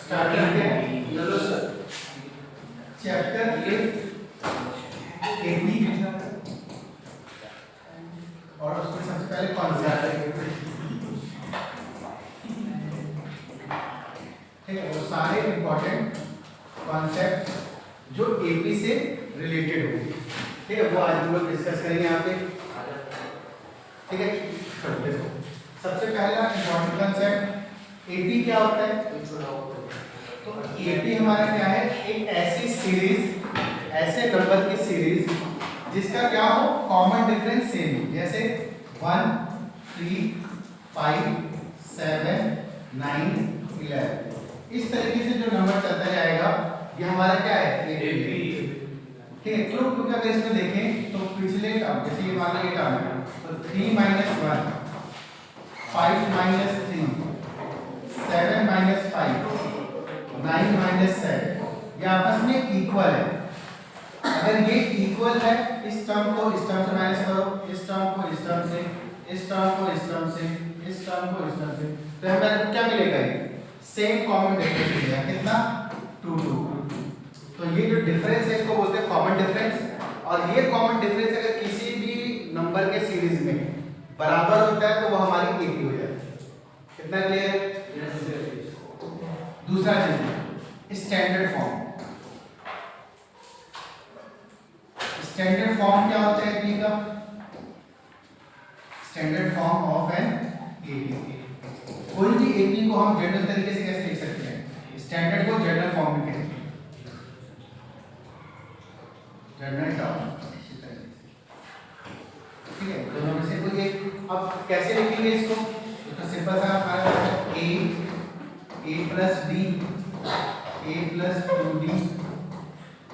Start करते हैं। चलो सर, चैप्टर 5 एपी और उसमें सबसे पहले कॉन्सेप्ट है, ठीक है। वो सारे इंपॉर्टेंट कॉन्सेप्ट जो एपी से रिलेटेड हो, ठीक है, वो आज हम लोग डिस्कस करेंगे यहाँ पे, ठीक है। सबसे पहला इंपॉर्टेंट कॉन्सेप्ट एपी क्या होता है। तो एपी हमारा क्या है, एक ऐसी सीरीज, ऐसे नंबर की सीरीज जिसका क्या हो, कॉमन डिफरेंस सेम हो। जैसे 1 3 5 7 9 11, इस तरीके से जो नंबर चलता जाएगा ये हमारा क्या है, एपी, ठीक है। क्योंकि अगर इसमें देखें तो पिछले टर्म, जैसे ये मान लो ये टर्म है, तो 3 - 1 5 - 3 7 - 5 9 - 7, ये आपस में इक्वल है। अगर ये इक्वल है, इस टर्म को इस टर्म से माइनस करो, इस टर्म को इस टर्म से, इस टर्म को इस टर्म से, इस टर्म को इस टर्म से, तो हमें क्या मिलेगा, सेम कॉमन डिफरेंस मिलेगा। कितना, 2 2। तो ये जो डिफरेंस है इसको बोलते हैं कॉमन डिफरेंस। और ये कॉमन डिफरेंस अगर किसी भी नंबर के सीरीज में बराबर होता है तो वो हमारी एपी हो जाती है। कितना क्लियर है। दूसरा चीज, स्टैंडर्ड फॉर्म। स्टैंडर्ड फॉर्म क्या होता है एपी का, standard form of an AP. कोई भी एपी को हम जनरल तरीके से कैसे लिख सकते हैं, स्टैंडर्ड को जनरल फॉर्म में कहते हैं, जनरल टर्म, ठीक है। दोनों में से कोई एक। अब कैसे लिखेंगे इसको, तो सिंपल सा हमारा a plus b, a plus 2d,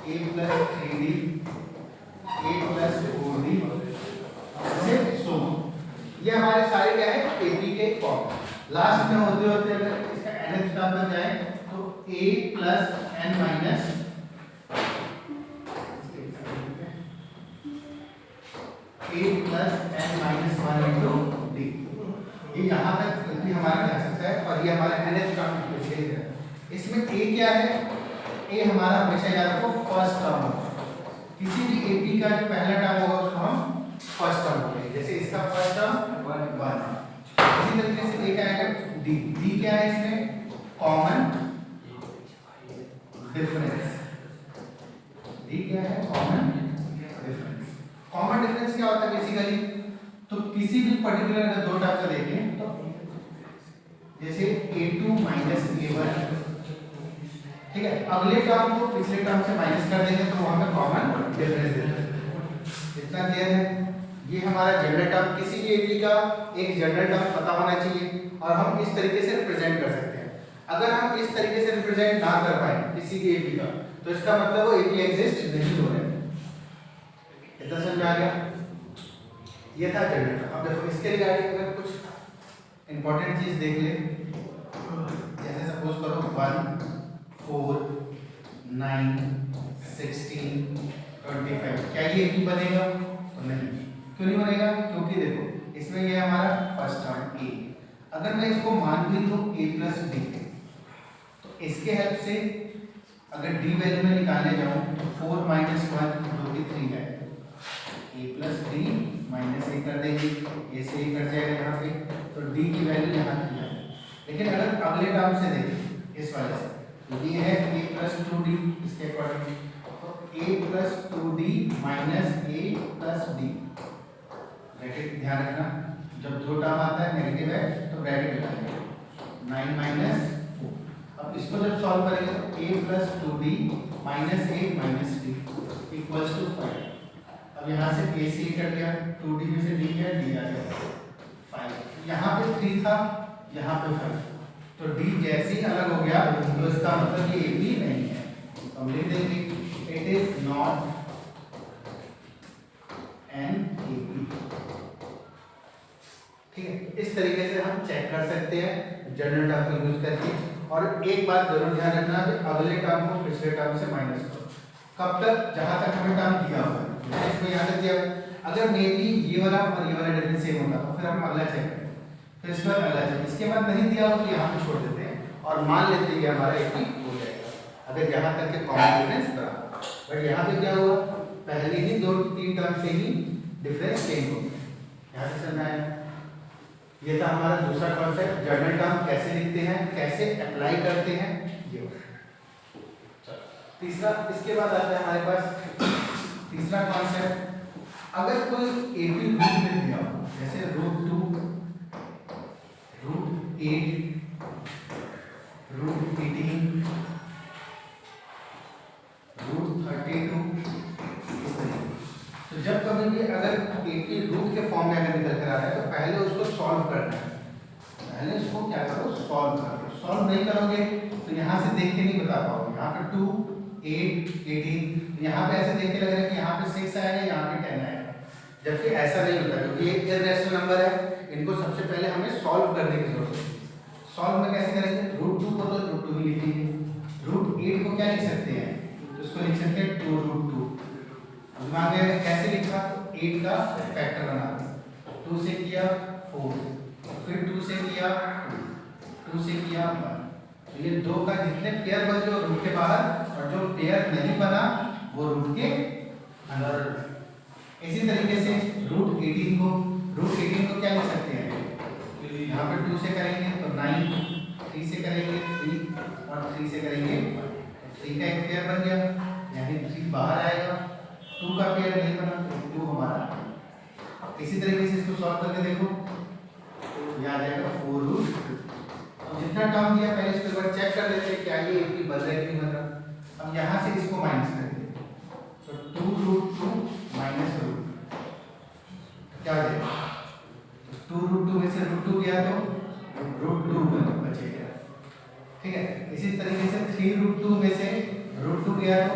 a plus 3d, a plus 4d, ऐसे सो। ये हमारे सारे क्या है, एपी के फॉर्म। लास्ट में होते होते अगर इसका nth टर्म बन जाए तो a plus n minus a plus n minus 1 into d। ये यहाँ तक भी हमारा जा सकता है। और ये हमारा nth टर्म है। इसमें a क्या है, a हमारा हमेशा याद रखो फर्स्ट टर्म होगा। किसी भी एपी का जो पहला टर्म होगा उसको हम फर्स्ट टर्म बोलेंगे। जैसे इसका फर्स्ट टर्म 1, इसी तरीके से a का आएगा d। d क्या है इसमें, कॉमन डिफरेंस। d क्या है, कॉमन डिफरेंस। कॉमन डिफरेंस क्या होता है बेसिकली, तो किसी भी पर्टिकुलर अगर दो टर्म से देखें तो जैसे a2 - a1, ठीक है, अगले टर्म को पिछले टर्म से माइनस कर देंगे तो वहां पे कॉमन डिफरेंस देते हैं। इतना क्लियर है। ये हमारा जनरल टर्म, किसी भी एपी का एक जनरल टर्म पता होना चाहिए और हम इस तरीके से रिप्रेजेंट कर सकते हैं। अगर हम इस तरीके से रिप्रेजेंट ना कर पाए किसी भी एपी का, तो इसका मतलब वो एपी एग्जिस्ट नहीं हो रहा है। इतना समझ आ गया। ये था जनरल टर्म। अब देखो इसके रिगार्डिंग अगर कुछ इंपॉर्टेंट चीज देख ले, जैसे सपोज करो 1 4 9 16 25, क्या ये एपी बनेगा, तो नहीं। क्यों नहीं बनेगा, क्योंकि देखो इसमें ये हमारा फर्स्ट टर्म a, अगर मैं इसको मान भी लूं a plus d, तो इसके हेल्प से अगर d वैल्यू में निकालने जाऊं तो 4 - 1 जो कि 3 है, a plus d minus a कर देंगे, a से a कट जाएगा यहाँ पे, तो d की वैल्यू यहाँ 3 है। लेकिन अगर अगले टर्म से देखें इस वाले से, तो ये है a plus 2d, इसके अकॉर्डिंग तो a plus 2d minus a plus d, bracket ध्यान रखना, जब दो टर्म आता है नेगेटिव है तो ब्रैकेट लगाएंगे, 9 minus 4। अब इसको जब सॉल्व करेंगे तो a plus 2d minus a minus d equals to 5। अब यहाँ से a से कट गया, 2d में से d गया, d आ गया 5। यहाँ पे 3 था, यहाँ पे 5, तो d जैसे ही अलग हो गया तो इसका मतलब ये एपी नहीं है। तो हम लिख देंगे it is not an AP, ठीक है। इस तरीके से हम चेक कर सकते हैं जनरल टर्म को यूज करके। और एक बात जरूर ध्यान रखना कि अगले टर्म को पिछले टर्म से माइनस करो। कब तक, जहां तक हमें टर्म दिया हुआ है, इसमें यहाँ तक दिया। अगर मे बी ये वाला और ये वाला डिफरेंस सेम होता तो फिर हम अगला चेक करें, फिर इसके बाद अगला चेक, इसके बाद नहीं दिया हो तो यहाँ पे छोड़ देते हैं और मान लेते हैं कि हमारा AP हो जाएगा अगर यहाँ तक के कॉमन डिफरेंस बराबर। बट यहाँ पे क्या हुआ, पहले ही 2-3 टर्म से ही डिफरेंस चेंज हो गया। यहाँ से समझ आया। ये था हमारा दूसरा कॉन्सेप्ट, जर्नल टर्म कैसे लिखते हैं, कैसे अप्लाई करते हैं, ये। तीसरा, इसके बाद आता है हमारे पास तीसरा कॉन्सेप्ट, अगर कोई AP रूट में दिया हो, जैसे √2, √8, √18, √32, इस तरीके। तो जब कभी भी अगर AP रूट के फॉर्म में अगर निकल कर आ रहा है तो पहले उसको सॉल्व करना है। पहले उसको क्या करो, सॉल्व करो। सॉल्व नहीं करोगे तो यहाँ से देख के नहीं बता पाओगे। यहाँ पे 2, 8, 18, यहाँ पे ऐसे देख के लग रहा है कि यहाँ पे 6 आएगा, यहाँ पे 10 आएगा, जबकि ऐसा नहीं होता क्योंकि ये इर्रेशनल नंबर है। इनको सबसे पहले हमें सॉल्व करने की जरूरत है। सॉल्व में कैसे करेंगे, √2 को तो √2 ही लिखेंगे, √8 को क्या लिख सकते हैं, तो इसको लिख सकते हैं 2√2। दिमाग में कैसे लिखा, 8 का फैक्टर बना, 2 से किया 4, फिर 2 से किया 2 से किया 1। तो ये 2 का जितने पेयर बन जो रूट के बाहर, और जो पेयर नहीं बना वो रूट के अंदर। इसी तरीके से √18 को क्या लिख सकते हैं, यहाँ पे 2 से करेंगे तो 9, 3 से करेंगे 3, और 3 से करेंगे 3 का एक पेयर बन गया, यानी 3 बाहर आएगा, 2 का पेयर नहीं बना तो 2 हमारा। इसी तरीके से इसको सॉल्व करके देखो, तो यहाँ आ जाएगा 4√2। अब जितना टर्म दिया पहले इसको एक बार चेक कर लेते हैं क्या ये AP बन रहा है कि नहीं बन रहा। अब यहाँ से इसको माइनस करेंगे तो 2√2 माइनस √2 क्या हो जाएगा, 2√2 में से √2 गया तो √2 बचेगा। ठीक है, इसी तरीके से 3√2 में से √2 गया तो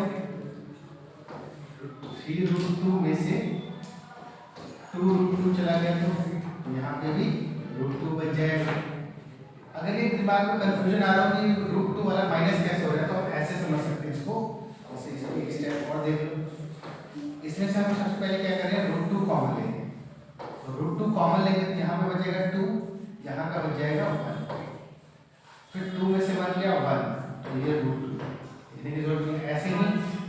3√2 में से 2√2 चला गया तो यहाँ पे भी √2 बच जाएगा। अगर ये दिमाग में कंफ्यूजन आ रहा हो कि √2 वाला माइनस कैसे हो रहा है तो आप ऐसे समझ सकते हैं इसको। जैसे इसको एक स्टेप और देख लो, इसमें से हम सबसे पहले क्या करें, √2 कॉमन लेंगे। तो √2 कॉमन लेंगे तो यहाँ पे बचेगा 2, यहाँ का बच जाएगा 1, फिर 2 में से 1 गया 1, तो ये √2 लिखने की जरूरत नहीं है। ऐसे ही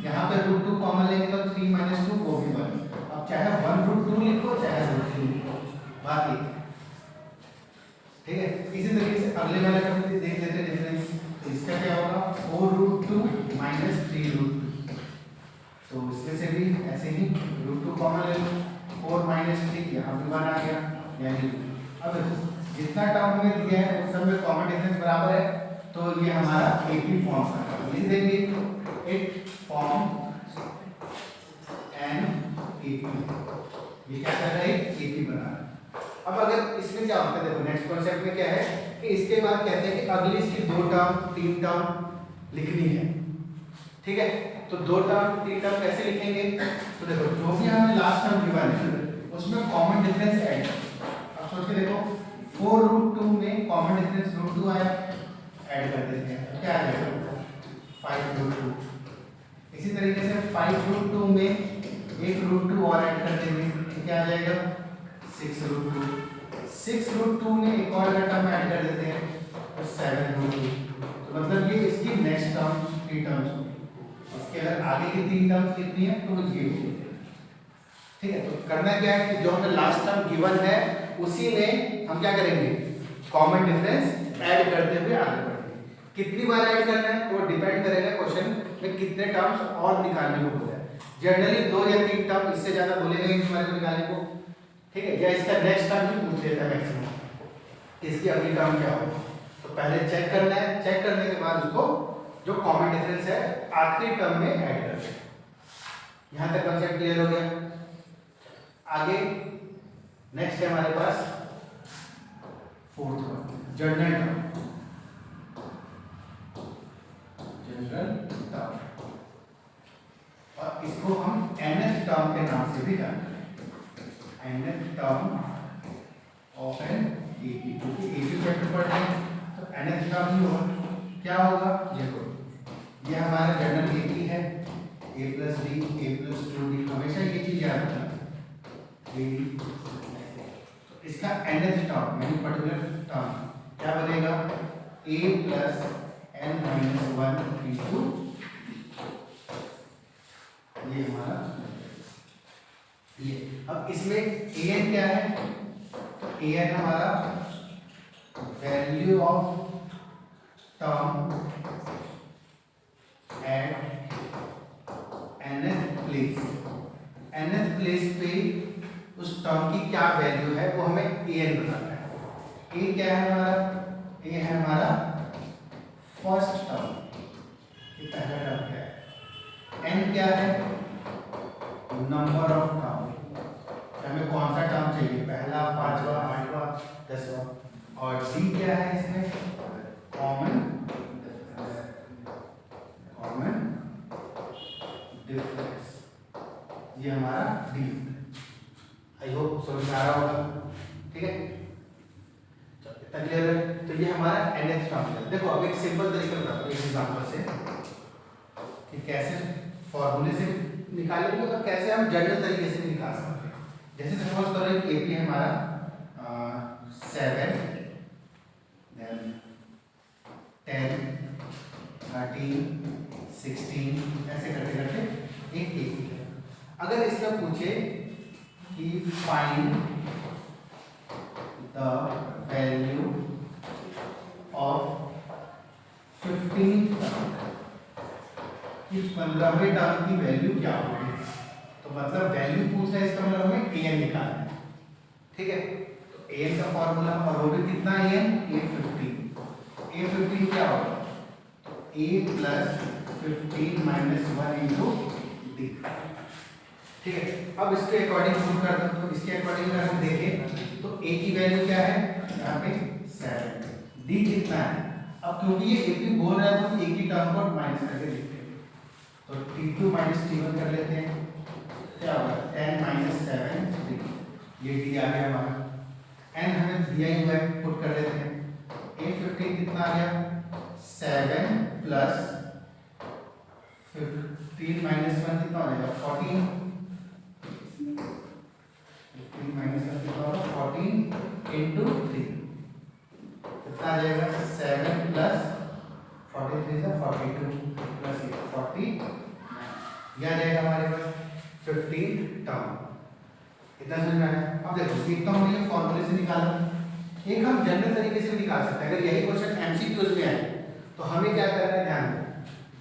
यहाँ पे √2 कॉमन लेंगे तो 3 - 2 वो भी 1। अब चाहे 1√2 लिखो चाहे √2 लिखो, बात ये। ठीक है, इसी तरीके से अगले वाले का भी देख लेते हैं डिफरेंस। तो इसका क्या होगा, 4√2 माइनस 3√2। तो इसमें से भी ऐसे ही √2 कॉमन ले लो, 4 - 3 यहाँ पे 1 आ गया, यानी अब जितना टर्म में दिया है उस सब में कॉमन डिफरेंस बराबर है, तो ये हमारा AP फॉर्म का लिख देंगे, इट फॉर्म एन AP। ये क्या कर रहा है, AP बना रहा है। अब अगर इसमें क्या होता है, देखो नेक्स्ट कॉन्सेप्ट में क्या है कि इसके बाद कहते हैं कि अगली इसकी 2 टर्म 3 टर्म लिखनी है। ठीक है, तो 2 टर्म 3 टर्म कैसे लिखेंगे, तो देखो जो भी हमने लास्ट टर्म गिवन है उसमें कॉमन डिफरेंस ऐड। अब सोच के देखो 4√2 में कॉमन डिफरेंस √2 आया, ऐड कर देते हैं तो क्या आ जाएगा 5√2। इसी तरीके से 5√2 में एक √2 और ऐड कर देंगे तो क्या आ जाएगा 6√2। 6√2 में एक और टर्म ऐड कर देते हैं तो 7√2। तो मतलब ये इसकी नेक्स्ट टर्म 3 टर्म्स होगी। इसके अगर आगे की 3 टर्म्स लिखनी है तो ये होगी। ठीक है, तो करना क्या है कि जो हमें लास्ट टर्म गिवन है उसी में हम क्या करेंगे, कॉमन डिफरेंस ऐड करते हुए आगे बढ़ेंगे। कितनी बार ऐड करना है तो डिपेंड करेगा क्वेश्चन में कितने टर्म्स और निकालने को बोला है। जनरली 2 या 3 टर्म, इससे ज्यादा बोलेंगे नहीं हमारे को निकालने को। ठीक है, या इसका नेक्स्ट टर्म भी पूछ लेता है मैक्सिमम, इसकी अगली टर्म क्या होगी। तो पहले चेक करना है, चेक करने के बाद उसको जो कॉमन डिफरेंस है आखिरी टर्म में ऐड करना है। यहाँ तक कॉन्सेप्ट क्लियर हो गया। आगे नेक्स्ट है हमारे पास 4th one, general term. General term, और इसको हम nth टर्म के नाम से भी जानते हैं, nth term of an AP, क्योंकि AP चैप्टर पढ़ रहे हैं तो nth टर्म ही होगा। क्या होगा, देखो ये हमारा जनरल AP है, A + D, A + 2D, हमेशा ये चीज याद रखना। इसका nth टर्म यानी पर्टिकुलर टर्म क्या बनेगा, a plus n minus 1 into ये हमारा ये। अब इसमें an क्या है, तो an हमारा value of term at nth प्लेस। nth प्लेस पे उस टर्म की क्या वैल्यू है वो हमें an बताना है। a क्या है हमारा, a है हमारा फर्स्ट टर्म, ये पहला टर्म क्या है। n क्या है, नंबर ऑफ टर्म, हमें कौन सा टर्म चाहिए, पहला, पांचवा, आठवां, दसवां। और d क्या है इसमें, कॉमन डिफरेंस, ये हमारा d। आई होप समझ में आ रहा होगा, ठीक है, इतना क्लियर है। तो ये हमारा nth टर्म है। देखो अब एक सिंपल तरीका बताता हूँ एक एग्जांपल से कि कैसे फॉर्मूले से निकालेंगे और कैसे हम जनरल तरीके से निकाल सकते हैं। जैसे सपोज करो एक एपी हमारा 7 देन 10 13 16 ऐसे करते करते एक एपी है। अगर इसमें पूछे कि find the value of 15 term, कि 15वें टर्म की वैल्यू क्या होगी, तो मतलब वैल्यू पूछ रहा है, इसका मतलब हमें an निकालना है, ठीक है। तो an का फॉर्मूला, और वो भी कितना an, a15 क्या होगा, a plus 15 minus 1 into D, ठीक है। अब इसके अकॉर्डिंग प्रूव कर दो। तो इसके अकॉर्डिंग अगर हम देखें तो a की वैल्यू क्या है, यहाँ पे 7, d कितना है। अब क्योंकि ये AP बोल रहा है तो a की टर्म को माइनस करके देखते हैं, तो t2 माइनस t1 कर लेते हैं, क्या होगा 10 माइनस 7 3, ये d आ गया हमारा। n हमें दिया ही हुआ है, पुट कर देते हैं। a15 कितना आ गया, 7 प्लस 15 माइनस 1 कितना हो जाएगा 14, 15 माइनस 1 कितना होगा 14 इंटू 3 कितना आ जाएगा 7 प्लस 43 से 42 प्लस 40, यह आ जाएगा हमारे पास 15 टर्म। इतना समझ में आया। अब देखो एक टर्म हमने फॉर्मूले से निकाला, एक हम जनरल तरीके से निकाल सकते हैं। अगर यही क्वेश्चन एमसीक्यूज में आए तो हमें क्या करना है, ध्यान दो,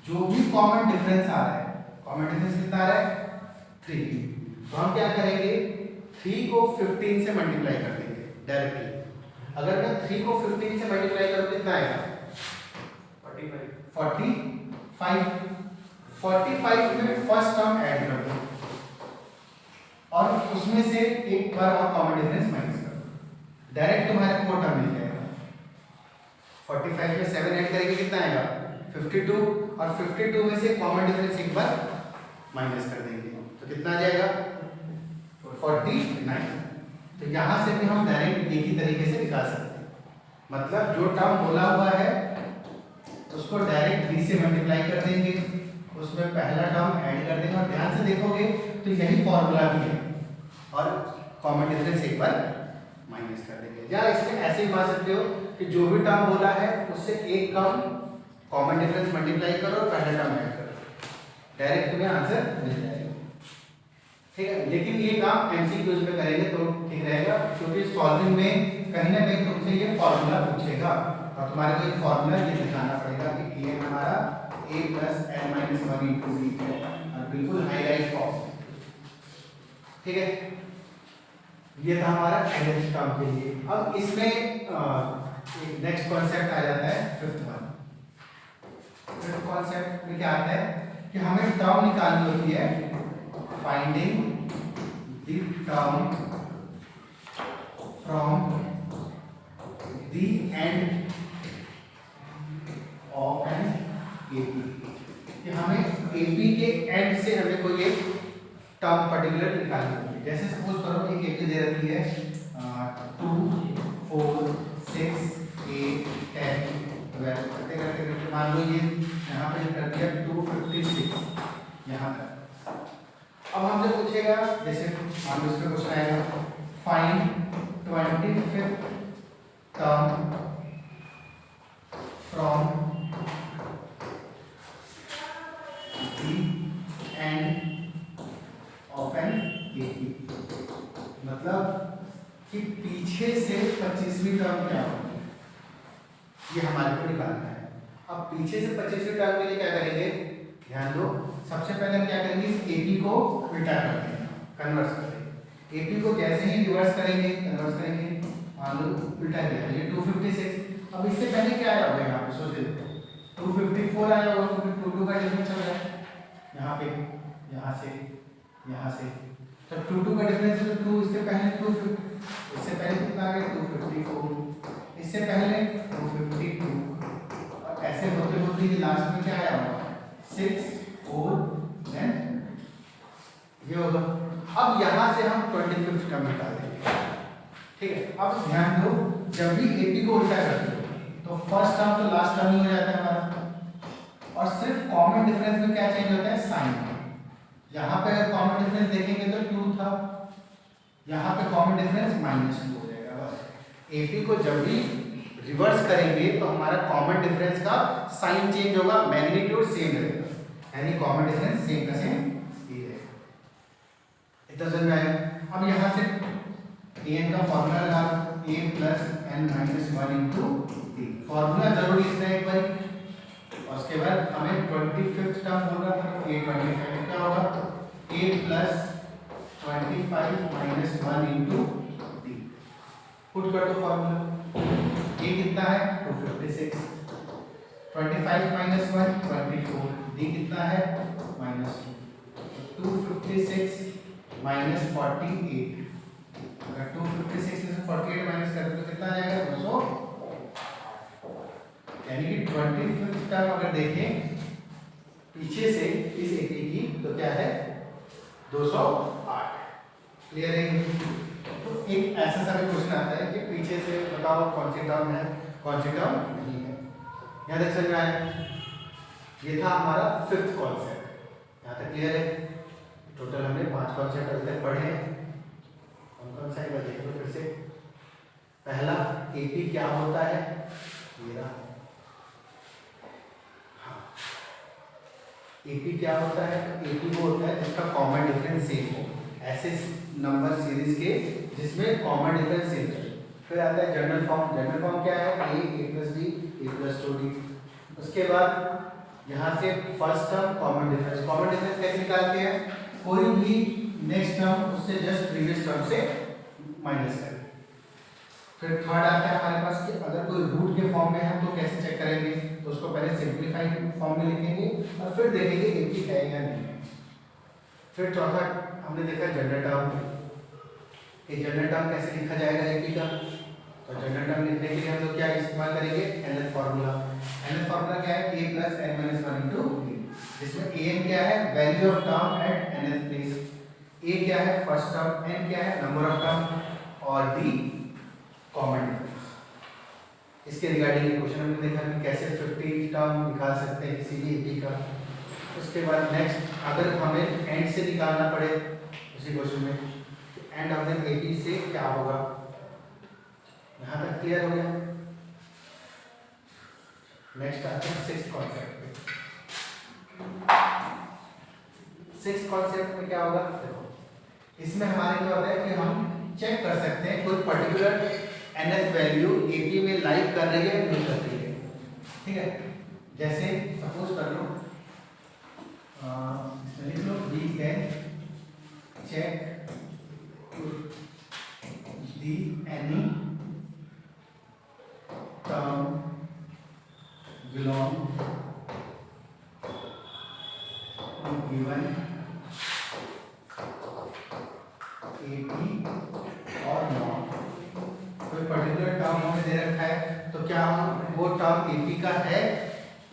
जो भी कॉमन डिफरेंस आ रहा है, कॉमन डिफरेंस कितना आ रहा है 3, तो हम क्या करेंगे 3 को 15 से मल्टीप्लाई कर देंगे डायरेक्टली। अगर मैं 3 को 15 से मल्टीप्लाई करूं कितना आएगा 45 में फर्स्ट टर्म ऐड कर दो और उसमें से एक बार और कॉमन डिफरेंस माइनस कर दो, डायरेक्ट तुम्हारे को टर्म मिल जाएगा। 45 में 7 ऐड करेंगे कितना आएगा 52, और 52 में से कॉमन डिफरेंस एक बार माइनस कर देंगे तो कितना आ जाएगा 49। तो यहाँ से भी हम डायरेक्ट एक ही तरीके से निकाल सकते हैं, मतलब जो टर्म बोला हुआ है उसको डायरेक्ट b से मल्टीप्लाई कर देंगे, उसमें पहला टर्म ऐड कर देंगे, और ध्यान से देखोगे तो यही फॉर्मूला भी है, और कॉमन डिफरेंस एक बार माइनस कर देंगे। या इसमें ऐसे ही मान सकते हो कि जो भी टर्म बोला है उससे एक कम कॉमन डिफरेंस मल्टीप्लाई करो और पहला टर्म ऐड करो, डायरेक्ट तुम्हें आंसर मिल जाएगा, ठीक है। लेकिन ये काम एमसीक्यूज में करेंगे तो ठीक रहेगा, क्योंकि सॉल्विंग में कहीं ना कहीं तुमसे ये फॉर्मूला पूछेगा और तुम्हारे को एक फॉर्मूला ये दिखाना पड़ेगा कि ये हमारा a plus n minus 1 into b है, और बिल्कुल हाईलाइट फॉर्म, ठीक है। ये था हमारा nth टर्म के लिए। अब इसमें एक नेक्स्ट कॉन्सेप्ट आ जाता है फिफ्थ वन। फिफ्थ कॉन्सेप्ट में क्या आता है कि हमें टर्म निकालनी होती है, finding the term from the end of an AP, कि हमें एपी के एंड से हमें कोई एक टर्म पर्टिकुलर निकालनी होती है। जैसे सपोज करो एक एपी दे रखी है 2 4 6 8 10 12 करते करते करते मान लो ये यहाँ पे कर दिया 256 यहाँ तक। अब हमसे पूछेगा, जैसे मान लो इसमें क्वेश्चन आएगा find 25th term from the end of an AP, मतलब कि पीछे से 25वीं टर्म क्या होगी, ये हमारे को निकालना है। अब पीछे से 25वीं टर्म के लिए क्या करेंगे, ध्यान दो, सबसे पहले हम क्या करेंगे, इस एपी को उल्टा कर देंगे, कन्वर्स कर देंगे। एपी को जैसे ही रिवर्स करेंगे, कन्वर्स करेंगे, मान लो उल्टा किया, ये 256। अब इससे पहले क्या आया होगा, यहाँ पे सोच लेते हैं 254 आया होगा, क्योंकि 2 का डिफरेंस चल रहा है यहाँ पे, यहाँ से तो 2 का डिफरेंस है, तो 2 इससे पहले 250, इससे पहले कितना आ गया 254, इससे पहले 252, और ऐसे होते होते ये लास्ट में क्या आया होगा 6 4 देन ये होगा। अब यहाँ से हम 25th टर्म निकाल देंगे, ठीक है। अब ध्यान दो, जब भी एपी को उल्टा करते हो तो फर्स्ट टर्म तो लास्ट टर्म ही हो जाता है हमारा, और सिर्फ कॉमन डिफरेंस में क्या चेंज होता है, साइन। यहाँ पे अगर कॉमन डिफरेंस देखेंगे तो 2 था, यहाँ पे कॉमन डिफरेंस -2 हो जाएगा बस। एपी को जब भी रिवर्स करेंगे तो हमारा कॉमन डिफरेंस का साइन चेंज होगा, मैग्नीट्यूड सेम रहेगा, यानी कॉमन डिफरेंस सेम का सेम ही रहेगा। इतना समझ में आया। अब यहाँ से an का फॉर्मूला लगा, a + n - 1 * d, फॉर्मूला जरूर लिखना है एक बार, और उसके बाद हमें 25th टर्म बोल रहा था, a25 क्या होगा, a + 25 - 1 * d, पुट कर दो फॉर्मूला। a कितना है 256, 25 - 1 24, d कितना है -2, 256 - 48, अगर 256 में से 48 माइनस कर दो तो कितना आ जाएगा 200, यानी कि 25th टर्म अगर देखें पीछे से इस एपी की तो क्या है 208। क्लियर है। तो एक ऐसा सा भी क्वेश्चन आता है कि पीछे से बताओ कौन सी टर्म है कौन सी टर्म नहीं है। यहाँ देख समझ में आया, ये था हमारा 5th कॉन्सेप्ट। यहाँ तक क्लियर है। टोटल हमने 5 कॉन्सेप्ट अभी तक पढ़े हैं। कौन सा है देख लो फिर से। पहला एपी क्या होता है, ये रहा। हाँ, एपी क्या होता है, एपी वो होता है जिसका कॉमन डिफरेंस सेम हो, ऐसे नंबर सीरीज के जिसमें कॉमन डिफरेंस सेम है। फिर आता है जनरल फॉर्म। जनरल फॉर्म क्या है, a + d a + 2d। उसके बाद यहाँ से first term common difference. Common difference कैसे निकालते हैं, कोई भी नेक्स्ट टर्म उससे जस्ट प्रीवियस टर्म से माइनस करें। फिर थर्ड आता है हमारे पास कि अगर कोई रूट के फॉर्म में है तो कैसे चेक करेंगे, तो उसको पहले सिंप्लीफाइड फॉर्म में लिखेंगे और फिर देखेंगे एपी है या नहीं है। फिर चौथा हमने देखा जनरल टर्म। ये जनरल टर्म कैसे लिखा जाएगा एपी का, तो जनरल टर्म लिखने के लिए हम लोग क्या इस्तेमाल करेंगे, nth फार्मूला। nth फार्मूला क्या है, a + n - 1 * d, जिसमें an क्या है, value of term at nth place, a क्या है फर्स्ट टर्म, n क्या है नंबर ऑफ टर्म, और d कॉमन डिफरेंस। इसके रिगार्डिंग क्वेश्चन हमने देखा कि कैसे 50 टर्म निकाल सकते हैं किसी भी एपी का। उसके बाद नेक्स्ट अगर हमें एंड से निकालना पड़े उसी क्वेश्चन में, एंड ऑफ द एपी से क्या होगा। यहाँ तक क्लियर हो गया। नेक्स्ट आते हैं 6th कॉन्सेप्ट पे। 6th कॉन्सेप्ट में क्या होगा, देखो इसमें हमारे क्या होता है कि हम चेक कर सकते हैं कोई पर्टिकुलर nth वैल्यू एपी में लाइक कर रही है नहीं कर रही है। ठीक है, जैसे सपोज कर लो लिख लो, we can check the any term belong to given AP और नॉट। कोई पर्टिकुलर टर्म हमें दे रखा है तो क्या हम वो टर्म एपी का है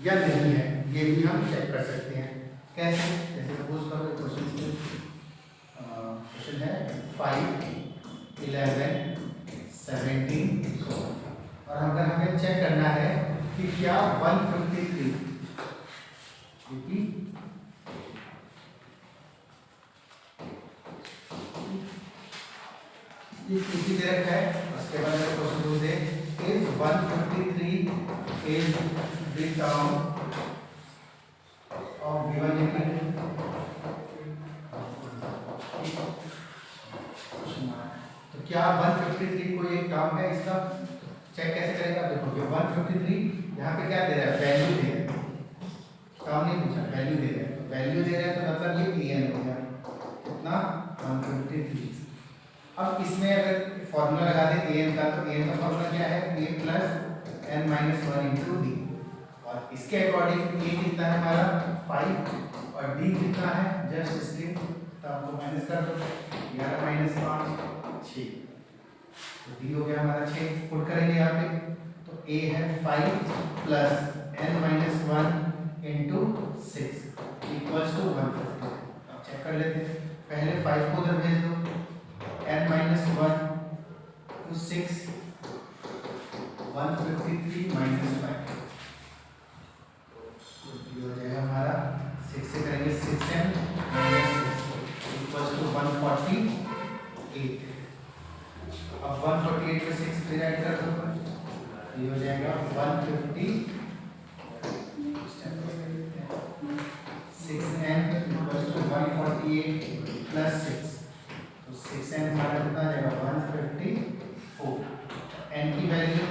या नहीं है, ये भी हम चेक कर सकते हैं। कैसे, जैसे सपोज करो क्वेश्चन है 5 11 17 और अगर हमें चेक करना है कि क्या 153 एपी दे रखा है। उसके बाद question they is 153 is the term of given equation. तो क्या 153 कोई एक टर्म है? इसका चेक कैसे करेगा? देखो ये 153 यहाँ पे क्या दे रहा है? वैल्यू दे रहा है, टर्म नहीं पूछा, वैल्यू दे रहा है। तो वैल्यू दे रहा है तो मतलब ये an हो गया कितना? 153। अब इसमें अगर फॉर्मूला लगा दे an का, तो an का फॉर्मूला क्या है? a plus n minus 1 into D. और इसके अकॉर्डिंग a कितना है हमारा? 5 और d कितना है? जस्ट इसके टर्म को माइनस कर दो, 11 माइनस 5 6, तो d हो गया हमारा 6। पुट करेंगे यहाँ पे तो a है 5 plus n minus 1 into 6 equals to 150। अब चेक कर लेते हैं, पहले 5 को उधर भेज दो, n माइनस 1 टू 6 153 माइनस 5 हो जाएगा हमारा 6 से करेंगे 6n माइनस 6 इक्वल्स टू 148। अब 148 में 6 फिर ऐड कर दो, ये हो जाएगा 150 6n इक्वल्स टू 148 प्लस 6, तो 6n हमारा कितना आ जाएगा? 154। n की वैल्यू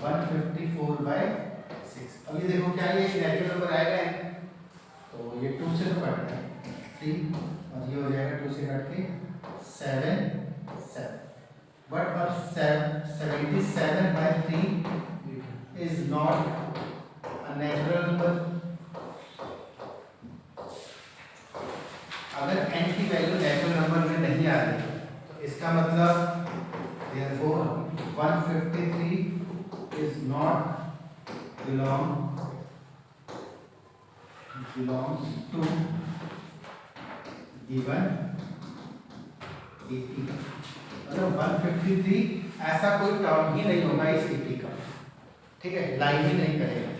154/6। अब ये देखो क्या ये नेचुरल नंबर आएगा, तो ये 2 से तो कट है 3 और ये हो जाएगा 2 से कट के 7 7। बट अब 77/3 is not a natural number. अगर n की वैल्यू नेचुरल नंबर में नहीं आ रही तो इसका मतलब therefore 153 is not belongs to given 80। मतलब 153 ऐसा कोई टर्म ही नहीं होगा इस 80 का, ठीक है, लाइन ही नहीं करेगा।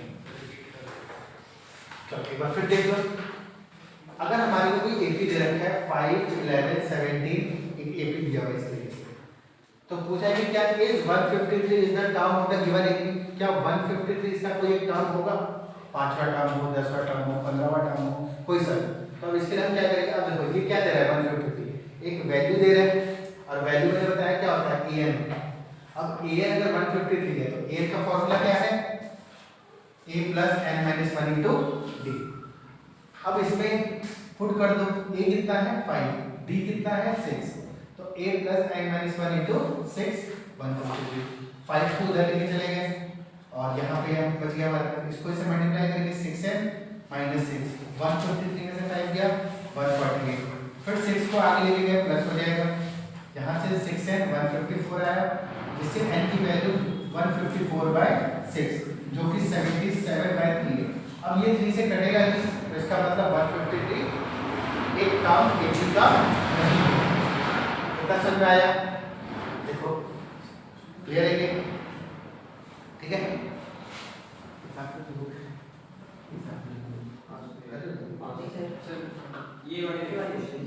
चलो एक बार फिर देख लो, अगर हमारे को कोई एपी दे रखा है 5 11 17 एक एपी दिया हुआ इस तरीके से, तो पूछा है कि क्या is 153 is the term of the given AP? क्या 153 इसका कोई एक टर्म होगा? 5वां टर्म हो, 10वां टर्म हो, 15वां टर्म हो, कोई सा। तो अब इसके लिए हम क्या करेंगे? अब देखो ये क्या दे रहा है? 153 एक वैल्यू दे रहा है और वैल्यू मैंने बताया क्या होता है? an। अब an अगर 153 है तो an का फॉर्मूला क्या है? a plus n minus 1 into D. अब इसमें पुट कर दो, a कितना है? 5, d कितना है? 6, तो a plus n minus 1 into 6 153। 5 को उधर लेके चले गए और यहाँ पे हम बच गया हमारे पास, इसको इसे मल्टीप्लाई करेंगे 6n माइनस 6 153 में से 5 गया 148, फिर 6 को आगे लेके गए प्लस हो जाएगा, यहाँ से 6n 154 आया, जिससे n की वैल्यू 154/6 जो कि 77/3 है। अब ये 3 से कटेगा नहीं, तो इसका मतलब 153 एक टर्म एपी का नहीं है। पता समझ में आया? देखो क्लियर है? ठीक है, ये वाले क्वेश्चन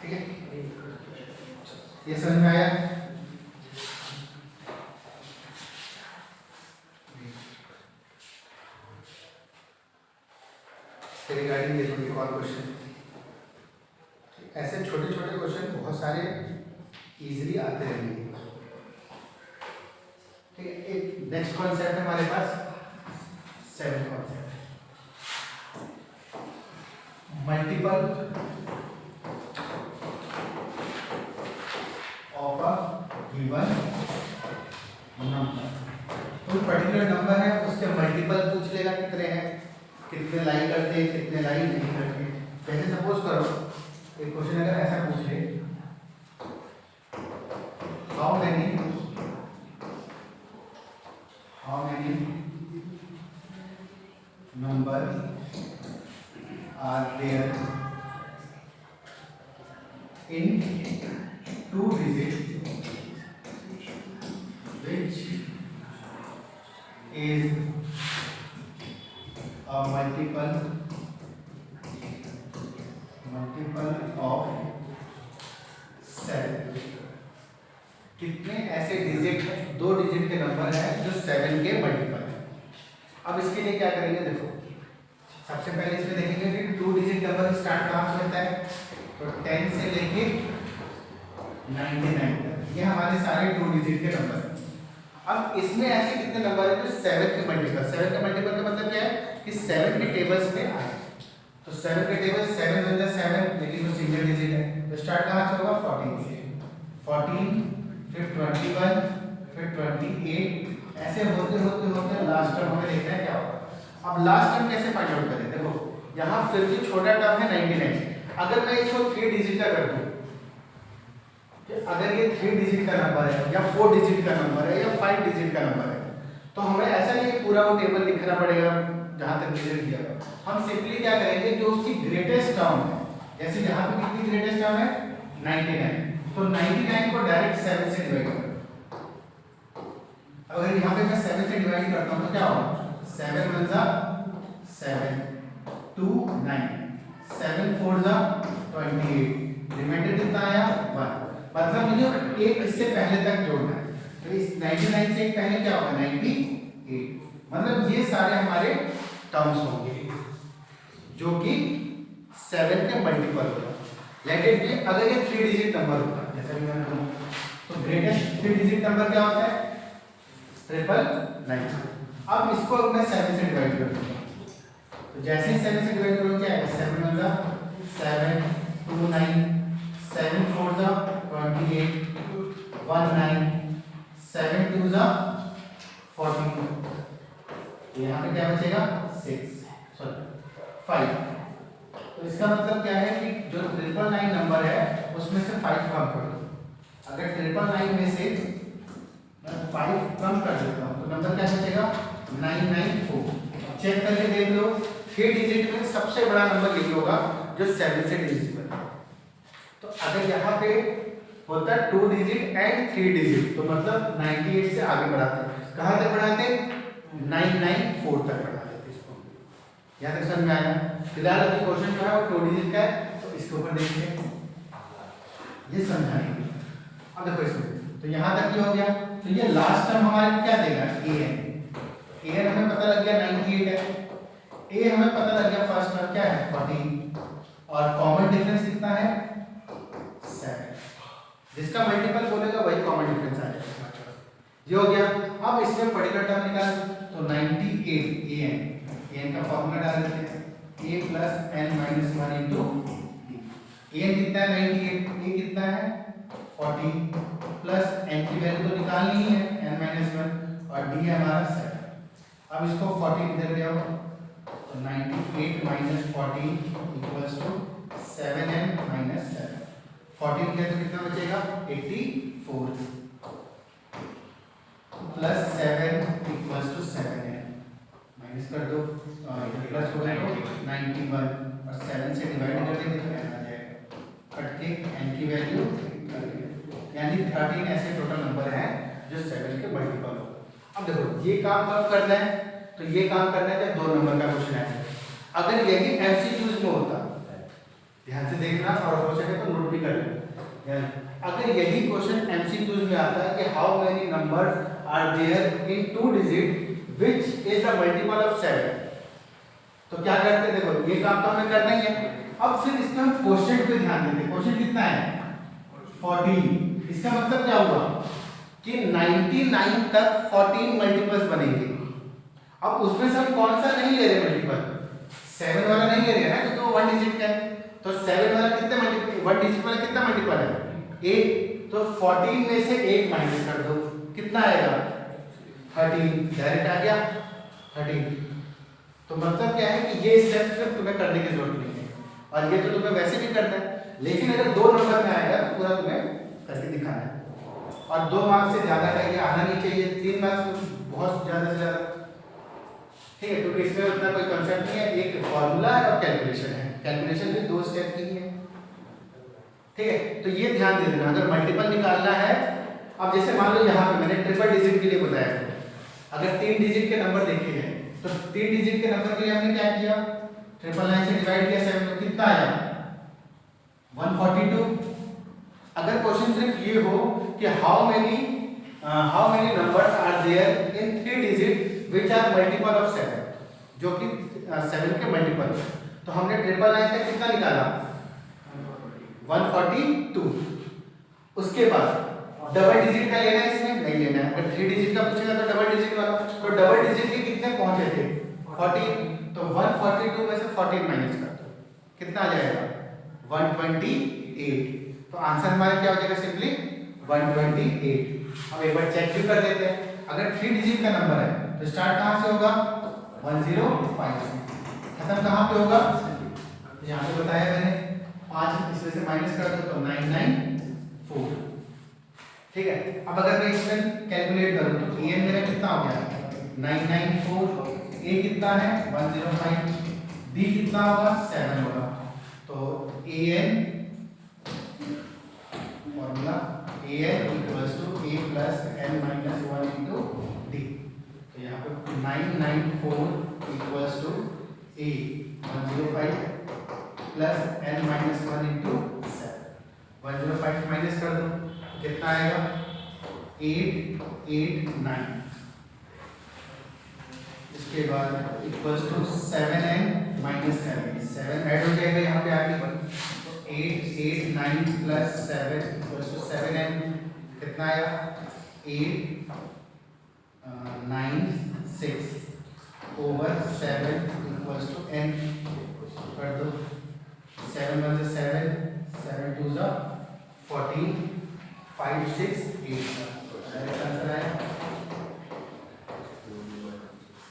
ठीक है, ये समझ में आया? रिगार्डिंग देखो एक और क्वेश्चन, ऐसे छोटे छोटे क्वेश्चन बहुत सारे इजीली आते रहेंगे। ठीक है, एक नेक्स्ट कॉन्सेप्ट है हमारे पास 7th concept, multiple of a given number. कोई पर्टिकुलर नंबर है उसके मल्टीपल पूछ लेगा कितने हैं, कितने लाई करते हैं, कितने लाई नहीं करते। जैसे सपोज करो एक क्वेश्चन अगर ऐसा पूछ ले, how many number are there in 2 digits which is a multiple of 7। कितने ऐसे डिजिट हैं, 2 डिजिट के नंबर हैं जो 7 के मल्टीपल है। अब इसके लिए क्या करेंगे, देखो सबसे पहले इसमें देखेंगे कि 2 डिजिट नंबर स्टार्ट कहाँ से होता है, तो 10 से लेके 99 तक, ये हमारे सारे 2 डिजिट के नंबर हैं। अब इसमें ऐसे कितने नंबर है जो 7 के मल्टीपल, 7 के मल्टीपल का मतलब क्या है कि 7 के टेबल्स में आए, तो 7 के टेबल 7 × 7, लेकिन वो सिंगल डिजिट है, तो स्टार्ट कहाँ से होगा 14 से, 14 फिर 21 फिर 28, ऐसे होते होते होते लास्ट टर्म हमें देखना है क्या होगा। अब लास्ट टर्म कैसे फाइंड आउट करें, देखो यहाँ फिर भी छोटा टर्म है 99, अगर मैं इसको 3 डिजिट का कर दूं, अगर ये 3 डिजिट का नंबर है या 4 डिजिट का नंबर है या 5 डिजिट का नंबर है, तो हमें ऐसा नहीं पूरा वो टेबल लिखना पड़ेगा जहां तक डिजिट दिया है। हम सिंपली क्या करेंगे, जो उसकी ग्रेटेस्ट टर्म है, जैसे यहाँ पे कितनी ग्रेटेस्ट टर्म है 99, तो 99 को डायरेक्ट 7 से डिवाइड करो। अगर यहाँ पे मैं 7 से डिवाइड करता हूँ तो क्या होगा, 7 × 7 2 9, 7 4 28, रिमाइंडर कितना आया 1, मतलब मुझे एक इससे पहले तक जोड़ना है, तो इस 99 से एक पहले क्या होगा 98, मतलब ये सारे हमारे टर्म्स होंगे जो कि 7 के मल्टीपल होगा। लेट इट बी अगर ये 3 डिजिट नंबर होता है, जैसा कि मैंने कहा, तो ग्रेटेस्ट 3 डिजिट नंबर क्या होता है 999। अब इसको मैं 7 से डिवाइड कर दूंगा, तो जैसे ही 7 से डिवाइड करूंगा क्या है 7 × 7 2 9, 7 4 28 1 9, 7 2 14, यहाँ पे क्या बचेगा 5। तो इसका मतलब क्या है कि जो 999 नंबर है उसमें से 5 कम कर दो। अगर 999 में से मैं 5 कम कर देता हूँ तो नंबर क्या बचेगा 994। चेक करके देख लो, 3 डिजिट में सबसे बड़ा नंबर यही होगा जो 7 से डिविजिबल है। तो अगर यहाँ पे होता 2 डिजिट एंड 3 डिजिट, तो मतलब 98 से आगे बढ़ाते, कहाँ तक बढ़ाते 994 तक बढ़ाते इसको। यहाँ तक समझ में आया। फिलहाल अभी क्वेश्चन जो है वो 2 डिजिट का है, तो इसके ऊपर देखते हैं, ये समझाएंगे। अब देखो इसमें तो यहाँ तक ये हो गया, तो ये लास्ट टर्म हमारे क्या देगा an हमें पता लग गया 98 है, a हमें पता लग गया फर्स्ट टर्म क्या है 14, और कॉमन डिफरेंस कितना है 7, जिसका मल्टीपल बोलेगा वही कॉमन डिफरेंस आ जाएगा। ये हो गया। अब इसमें पर्टिकुलर टर्म निकाल, तो 98 an का फॉर्मूला डाल देते हैं a + n - 1 * d। an कितना है 98, a कितना है 14, प्लस n की वैल्यू तो निकालनी ही है n - 1, और d है हमारा 7। अब इसको 14 इधर ले आओ, तो 98 - 14 = 7n - 7। 14 के तो कितना बचेगा 84, प्लस 7 = 7n, माइनस कर दो, प्लस हो गया 91, और 7 से डिवाइड कर देंगे तो n आ जाएगा, कट के n की वैल्यू यानी 13 ऐसे टोटल नंबर हैं जो 7 के मल्टीपल हो। अब देखो ये काम कब करना है, तो ये काम करना है जब 2 नंबर का क्वेश्चन है। अगर यही एमसीक्यूज में होता, ध्यान से देखना और हो सके तो नोट भी कर लेना, अगर यही क्वेश्चन एमसीक्यूज में आता है कि how many numbers are there in 2 digit which is the multiple of 7, तो क्या करते हैं, देखो ये काम तो हमें करना ही है। अब फिर इसमें हम क्वेश्चन पे ध्यान देते हैं, क्वेश्चन कितना है 14, इसका मतलब क्या हुआ कि 99 तक 14 मल्टीपल्स बनेंगे। अब उसमें से हम कौन सा नहीं ले रहे मल्टीपल, 7 वाला नहीं ले रहे हैं ना, क्योंकि वो 1 डिजिट का है, तो 7 वाला कितने मल्टीपल, 1 डिजिट वाला कितना मल्टीपल है 8, तो 14 में से 1 माइनस कर दो, कितना आएगा 13, डायरेक्ट आ गया 13। तो मतलब क्या है कि ये स्टेप फिर तुम्हें करने की जरूरत नहीं है, और ये तो तुम्हें वैसे भी करना है, लेकिन अगर 2 नंबर में आएगा तो पूरा तुम्हें करके दिखाना है, और 2 मार्क्स से ज्यादा का ये आना नहीं चाहिए, 3 मार्क्स बहुत ज्यादा से ज्यादा, ठीक है, क्योंकि इसमें उतना कोई कंसेप्ट नहीं है, एक फॉर्मूला है और कैलकुलेशन है, कैलकुलेशन भी 2 स्टेप की है, ठीक है। तो ये ध्यान दे देना, अगर मल्टीपल निकालना है, अब जैसे मान लो यहाँ पे मैंने ट्रिपल डिजिट के लिए बताया, अगर 3 डिजिट के नंबर देखे हैं तो 3 डिजिट के नंबर के लिए हमने क्या किया, 999 से डिवाइड किया 7, तो कितना आया 142। अगर क्वेश्चन सिर्फ ये हो कि how many numbers are there in 3 digit which are multiple of 7, जो कि 7 के मल्टीपल। तो हमने 999 का कितना निकाला 142। उसके बाद डबल डिजिट का लेना है, इसमें नहीं लेना है। अगर 3 डिजिट का पूछेगा तो डबल डिजिट वाला, तो डबल डिजिट के कितने पहुंचे थे 14, तो 142 में से 14 माइनस कर दो, कितना आ जाएगा 128। तो आंसर हमारा क्या हो जाएगा सिंपली 128। हम एक बार चेक भी कर लेते हैं। अगर 3 डिजिट का नंबर है तो स्टार्ट कहां से होगा 105 से, खत्म कहां पे होगा, तो यहां पे बताया मैंने 5 इसमें से माइनस कर दो तो 994। ठीक है, अब अगर मैं इसमें कैलकुलेट करूं तो an मेरा कितना हो गया 994, a कितना है 105, b कितना होगा 7 होगा। तो an formula an equals to a plus n minus 1 into d। तो यहाँ पे 994 equals to a 105 plus n minus 1 into 7। 105 minus कर दो कितना आएगा 889। इसके बाद equals to 7n minus 7 add हो जाएगा यहाँ पे आगे 889 प्लस 7 इक्वल्स टू 7n कितना आया 896 ओवर 7 इक्वल्स टू n कर दो 7 1 से 7 7 2 जा 14 5 6 8 आंसर आया।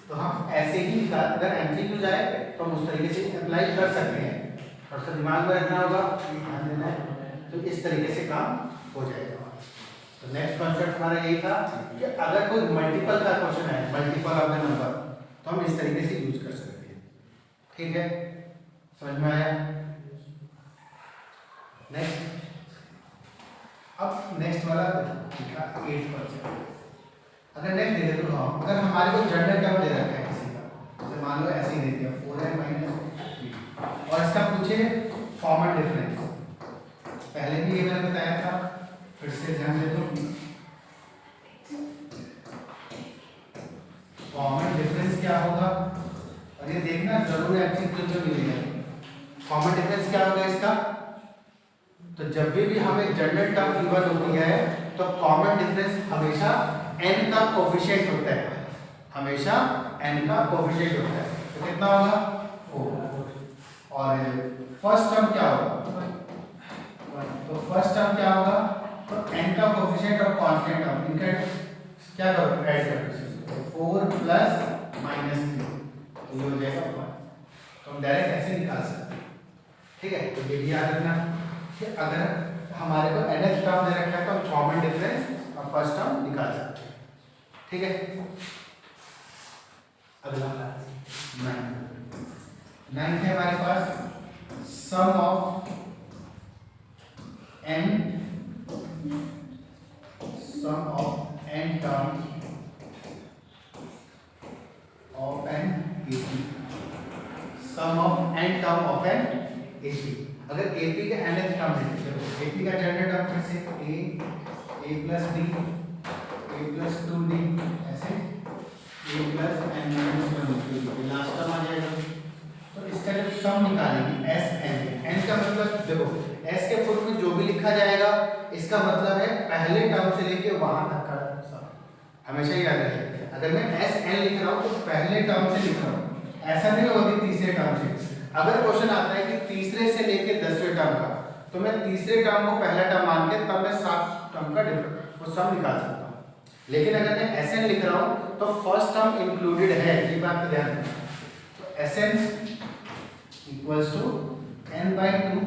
तो हम ऐसे ही अगर एमसीक्यू जाए तो हम उस तरीके से अप्लाई कर सकते हैं, और सब दिमाग में रखना होगा, ध्यान देना है, तो इस तरीके से काम हो जाएगा। तो नेक्स्ट कॉन्सेप्ट हमारा यही था कि अगर कोई मल्टीपल का क्वेश्चन है, मल्टीपल ऑफ द नंबर, तो हम इस तरीके से यूज कर सकते हैं। ठीक है, समझ में आया। नेक्स्ट, अब नेक्स्ट वाला 8%। अगर नेक्स्ट दे दे तो हम अगर हमारे को जनरल टर्म दे रखा है किसी का, जैसे मान लो ऐसे ही दे दिया 4n माइनस 3, और इसका पूछे कॉमन डिफरेंस, पहले भी ये मैंने बताया था, फिर से ध्यान दे दो। कॉमन डिफरेंस क्या होगा, और ये देखना जरूर एमसीक्यू में मिलेगा। कॉमन डिफरेंस क्या होगा इसका, तो जब भी हमें जनरल टर्म गिवन होती है तो कॉमन डिफरेंस हमेशा n का कोफिशिएंट होता है, हमेशा n का कोफिशिएंट होता है। तो कितना होगा 4, और फर्स्ट टर्म क्या होगा, तो फर्स्ट टर्म क्या होगा, तो n का कोफिशिएंट और कांस्टेंट टर्म इनका क्या करो ऐड कर दो 4 प्लस माइनस 3, तो ये हो जाएगा 1। तो हम डायरेक्ट ऐसे निकाल सकते हैं। ठीक है, तो ये भी याद रखना कि अगर हमारे को nth टर्म दे रखा है तो हम कॉमन डिफरेंस और फर्स्ट टर्म निकाल सकते हैं। ठीक है, अगला 9 है हमारे पास sum of n term of n 80, sum of n term of n 80। अगर AP का nth टर्म है, AP का जनरल टर्म फिर से a plus d a plus 2d ऐसे a plus n minus 1 last term आ जाएगा। तो इसका जब सम निकालेंगे n का मतलब देखो s के फुल में जो भी लिखा जाएगा इसका मतलब है पहले टर्म से लेके वहां तक का सम, हमेशा याद रखिए। अगर मैं sn लिख रहा हूं तो पहले टर्म से लिख रहा हूं, ऐसा नहीं होगा कि तीसरे टर्म से। अगर क्वेश्चन आता है कि तीसरे से लेके 10वें टर्म का, तो मैं तीसरे टर्म को पहला टर्म मान के तब मैं 7 टर्म का डिफरेंस वो सम निकाल सकता हूं। लेकिन अगर मैं Sn लिख रहा हूं तो फर्स्ट टर्म इंक्लूडेड है, ये बात का ध्यान रखना। तो Sn equals to n/2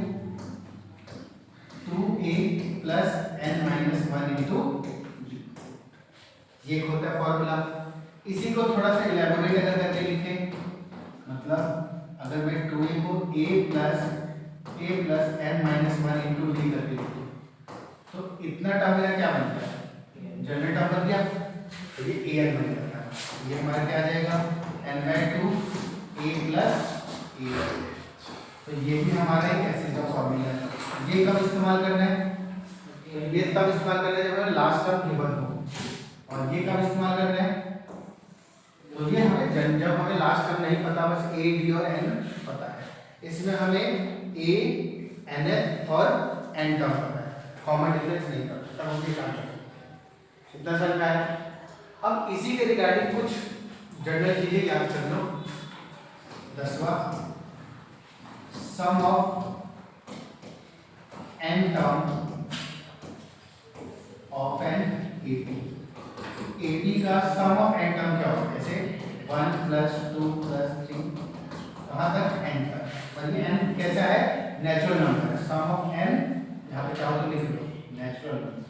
2a plus n minus 1 into ये होता है फॉर्मूला। इसी को थोड़ा सा इलेबोरेट अगर करके लिखें, मतलब अगर मैं 2a को a plus n minus 1 into d करके लिखूं तो इतना टर्म मेरा क्या बन गया, जनरल टर्म बन गया। तो ये an बन जाता है, ये हमारा क्या आ जाएगा n/2 a प्लस a। तो ये भी हमारा एक ऐसे का फॉर्मूला है। ये कब इस्तेमाल करना है, ये तब इस्तेमाल करना है जब हमें लास्ट टर्म गिवन हो, और ये कब इस्तेमाल करना है, तो ये हमें जब हमें लास्ट टर्म नहीं पता, बस ए डी और एन पता है, इसमें हमें ए एन एफ और एन टर्म पता है, कॉमन डिफरेंस नहीं पता, तब हम ये काम करेंगे। इतना समझ में आया। अब इसी के रिगार्डिंग कुछ जनरल चीजें याद कर लो। 10वां, sum of N term of N eighty. Eighty का सम ऑफ एन टर्म क्या होगा, जैसे 1 + 2 + 3 कहाँ तक, एन तक। और ये एन कैसा है, नेचुरल नंबर है। सम ऑफ एन यहाँ पे चाहो तो लिख लो, natural number,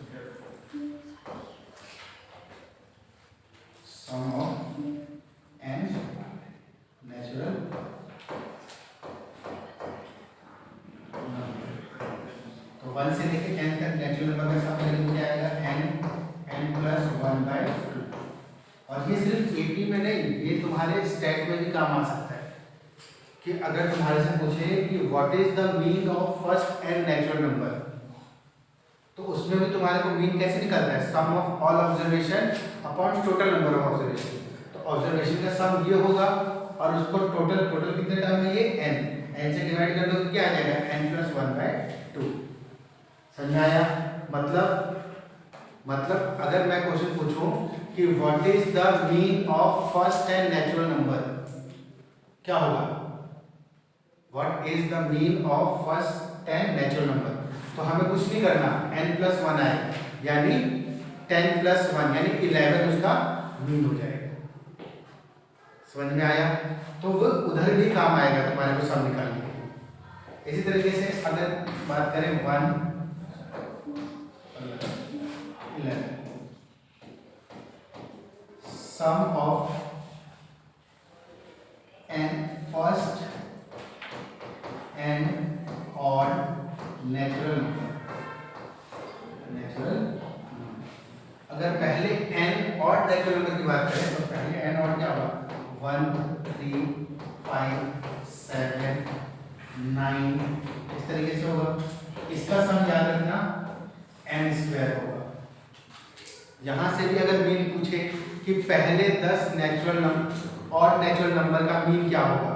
sum of N natural number. तो 1 से लेके n तक नेचुरल नंबर का सम वैल्यू क्या आएगा, n + 1/2। और ये सिर्फ एपी में नहीं, ये तुम्हारे स्टैट में भी काम आ सकता है कि अगर तुम्हारे से पूछे कि what is the mean of first n natural number, तो उसमें भी तुम्हारे को मीन कैसे निकलता है, sum of all observation upon total number of observation. तो ऑब्जर्वेशन का सम ये होगा और उसको टोटल कितने टर्म है, ये n से डिवाइड कर दो तो क्या आ जाएगा, n + 1/2। समझ में आया। मतलब अगर मैं क्वेश्चन पूछूं कि what is the mean of first 10 natural number, क्या होगा, what is the mean of first 10 natural number, तो हमें कुछ नहीं करना, n + 1 आए यानी 10 + 1 यानी 11 उसका मीन हो जाएगा। समझ में आया। तो वो उधर भी काम आएगा तुम्हारे को सम निकालने के लिए। इसी तरीके से अगर बात करें 1 11, sum of n first n odd natural अगर पहले n ऑड नेचुरल नंबर की बात करें तो पहले n ऑड क्या होगा, 1 3 5 7 9 इस तरीके से होगा। इसका सम याद रखना n² होगा। यहाँ से भी अगर मीन पूछे कि पहले 10 नेचुरल नंबर और नेचुरल नंबर का मीन क्या होगा,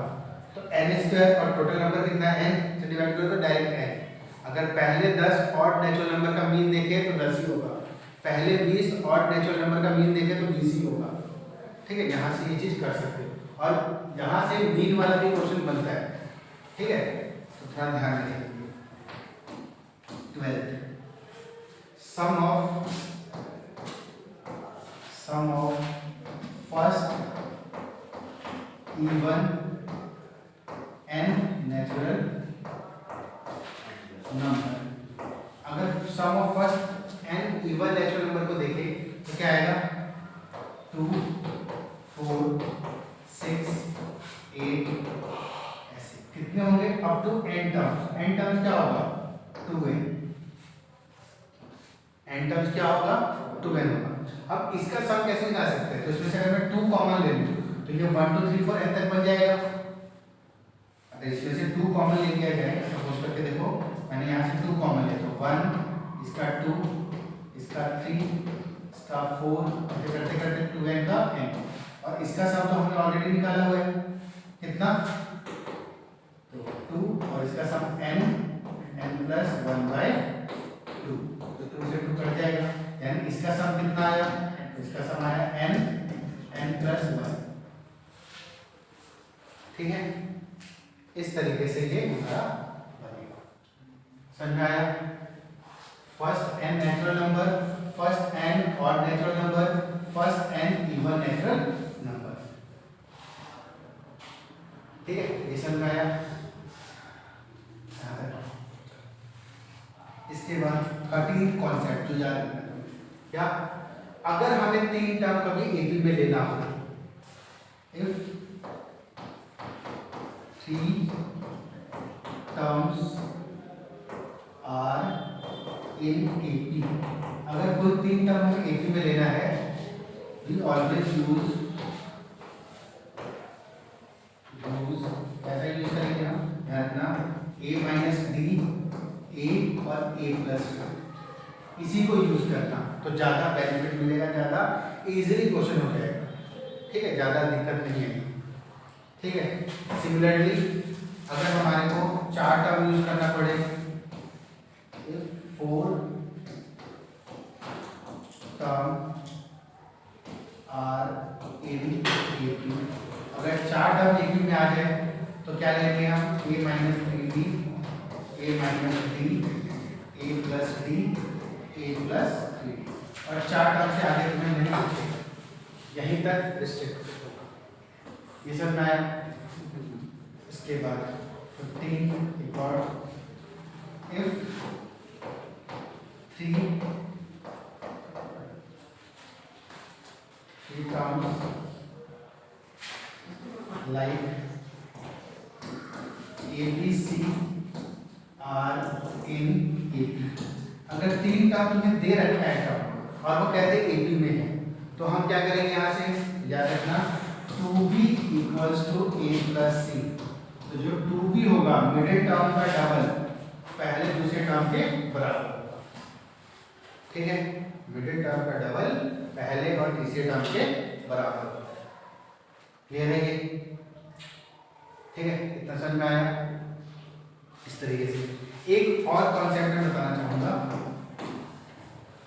तो n² और टोटल नंबर कितना है, n से डिवाइड करो तो डायरेक्ट n। अगर पहले 10 ऑड नेचुरल नंबर का मीन देखे तो 10 ही होगा, पहले 20 ऑड नेचुरल नंबर का मीन देखे तो 20 ही होगा। ठीक है, यहाँ से ये चीज कर सकते हो और यहाँ से मीन वाला भी क्वेश्चन बनता है। ठीक है, तो थोड़ा ध्यान रखिए। 12, sum of first even n natural number. अगर sum of first n even natural number को देखें तो क्या आएगा, 2 4 6 8 ऐसे कितने होंगे up to n terms. n terms क्या होगा, 2n। n टर्म्स क्या होगा, 2n होगा। अब इसका सम कैसे निकाल सकते हैं, तो इसमें से अगर मैं 2 कॉमन ले लूं तो ये 1 2 3 4 n तक बन जाएगा। अगर इसमें से 2 कॉमन ले लिया जाए, सपोज करके देखो मैंने यहाँ से 2 कॉमन लिया तो 1, इसका 2, इसका 3, इसका 4, ऐसे करते करते 2n का n, और इसका सम तो हमने ऑलरेडी निकाला हुआ है, कितना, तो 2 और इसका सम n + 1/2, तो 2 से 2 कट जाएगा, यानी इसका सम कितना आया, इसका सम आया n + 1। ठीक है, इस तरीके से ये हमारा बनेगा। समझ में आया। First n natural number, first n odd natural number, first n even natural number. ठीक है, ये समझ में आया। इसके बाद 13 कॉन्सेप्ट जो याद रखना है, क्या, अगर हमें 3 टर्म कभी एपी में लेना हो, if 3 terms are in AP, अगर कोई 3 टर्म हमें AP में लेना है, we always use कैसा यूज करेंगे हम, ध्यान रखना a - d, a और a + 2। इसी को यूज करना तो ज़्यादा बेनिफिट मिलेगा, ज़्यादा इजीली क्वेश्चन हो जाएगा। ठीक है, ज़्यादा दिक्कत नहीं है। ठीक है, सिमिलरली अगर हमारे को 4 टर्म यूज करना पड़े, 4 टर्म आर इन AP, अगर 4 टर्म AP में आ जाए तो क्या लेंगे हम, a minus 3d, a minus d, a plus d, a plus 3d, और 4 टर्म से आगे तुम्हें नहीं पूछेगा, यहीं तक रिस्ट्रिक्ट। ये सब मैं इसके बाद 15 एक और, if 3 terms like ABC are in AP, अगर 3 टर्म तुम्हें दे रखा है टर्म और वो कहते हैं AP में है, तो हम क्या करेंगे, यहाँ से याद रखना 2B equals to A plus C। तो जो 2B होगा मिडिल टर्म का डबल पहले दूसरे टर्म के बराबर होगा। ठीक है, मिडिल टर्म का डबल पहले और तीसरे टर्म के बराबर होगा। क्लियर है ये? ठीक है, इतना समझ में आया? इस तरीके से एक और कॉन्सेप्ट मैं बताना चाहूंगा